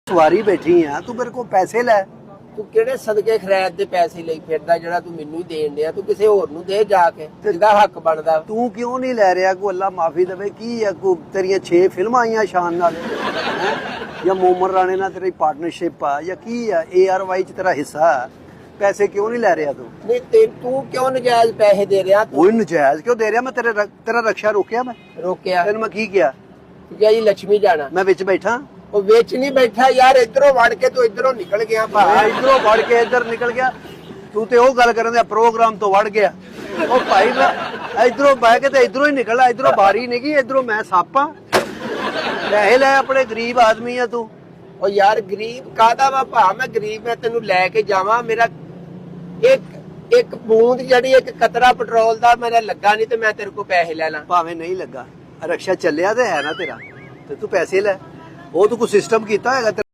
ਸਵਾਰੀ ਬੈਠੀ ਆ, ਤੂੰ ਮੇਰੇ ਕੋਲ ਪੈਸੇ ਲੈ। ਤੂੰ ਕਿਹੜੇ ਸਦਕੇ ਖੈਰਾਤ ਦੇ ਪੈਸੇ ਲਈ ਫਿਰਦਾ ਜਿਹੜਾ ਤੂੰ ਮੈਨੂੰ ਹੀ ਦੇਣ ਡਿਆ? ਤੂੰ ਕਿਸੇ ਹੋਰ ਨੂੰ ਦੇ ਜਾ ਕੇ, ਜਿਹਦਾ ਹੱਕ ਬਣਦਾ। ਤੂੰ ਕਿਉਂ ਨਹੀਂ ਲੈ ਰਿਹਾ? ਕੋ ਅੱਲਾ ਮਾਫੀ ਦੇਵੇ। ਕੀ ਆ ਕੋ ਤੇਰੀਆਂ 6 ਫਿਲਮਾਂ ਆਈਆਂ ਸ਼ਾਨ ਨਾਲ, ਜਾਂ ਮੋਮਨ ਰਾਣੇ ਨਾਲ ਤੇਰੀ ਪਾਰਟਨਰਸ਼ਿਪ ਆ, ਜਾਂ ਕੀ ਆ ARY ਚ ਤੇਰਾ ਹਿੱਸਾ? ਪੈਸੇ ਕਿਉਂ ਨਹੀਂ ਲੈ ਰਿਹਾ ਤੂੰ? ਨਹੀਂ ਤੇ ਤੂੰ ਕਿਉਂ ਨਜਾਇਜ਼ ਪੈਸੇ ਦੇ ਰਿਹਾ? ਕੋਈ ਨਜਾਇਜ਼ ਕਿਉਂ ਦੇ ਰਿਹਾ? ਮੈਂ ਤੇਰਾ ਰਕਸ਼ਾ ਰੋਕਿਆ? ਮੈਂ ਰੋਕਿਆ? ਤੈਨੂੰ ਮੈਂ ਕੀ ਕਿਹਾ? ਕਿਹਾ ਜੀ ਲక్ష్ਮੀ ਜਾਣਾ। ਮੈਂ ਵਿੱਚ ਬੈਠਾ? ਉਹ ਵਿੱਚ ਨਹੀਂ ਬੈਠਾ ਯਾਰ, ਇਧਰੋਂ ਵੜ ਕੇ ਤੂੰ ਇਧਰੋਂ ਨਿਕਲ ਗਿਆ ਭਾ। ਇਧਰੋਂ ਵੜ ਕੇ ਇੱਧਰ ਨਿਕਲ ਗਿਆ? ਤੂੰ ਤੇ ਉਹ ਗੱਲ ਕਰਨ ਦਾ ਪ੍ਰੋਗਰਾਮ ਤੋਂ ਵੜ ਗਿਆ। ਉਹ ਭਾਈ ਮੈਂ ਇਧਰੋਂ ਬਹਿ ਕੇ ਤੇ ਇਧਰੋਂ ਹੀ ਨਿਕਲਣਾ, ਇਧਰੋਂ ਬਾਰੀ ਨਹੀਂ ਗਈ, ਇਧਰੋਂ ਮੈਂ ਸਾਪਾਂ। ਪੈਸੇ ਲੈ, ਆਪਣੇ ਗਰੀਬ ਆਦਮੀ ਆ ਤੂੰ। ਉਹ ਯਾਰ ਗਰੀਬ ਕਾਹਦਾ ਵਾ ਭਾ? ਮੈਂ ਗਰੀਬ ਮੈਂ ਤੈਨੂੰ ਲੈ ਕੇ ਜਾਵਾਂ? ਮੇਰਾ ਇੱਕ ਬੂੰਦ ਜਿਹੜੀ ਇੱਕ ਕਤਰਾ ਪੈਟਰੋਲ ਦਾ ਮੇਰਾ ਲੱਗਾ ਨਹੀਂ ਤੇ ਮੈਂ ਤੇਰੇ ਕੋਲ ਪੈਸੇ ਲੈ ਲਾਂ? ਭਾਵੇਂ ਨਹੀਂ ਲੱਗਾ, ਰਕਸ਼ਾ ਚੱਲਿਆ ਤੇ ਹੈ ਨਾ ਤੇਰਾ, ਤੇ ਤੂੰ ਪੈਸੇ ਲੈ। ਉਹ ਤੂੰ ਕੋਈ ਸਿਸਟਮ ਕੀਤਾ ਹੈਗਾ?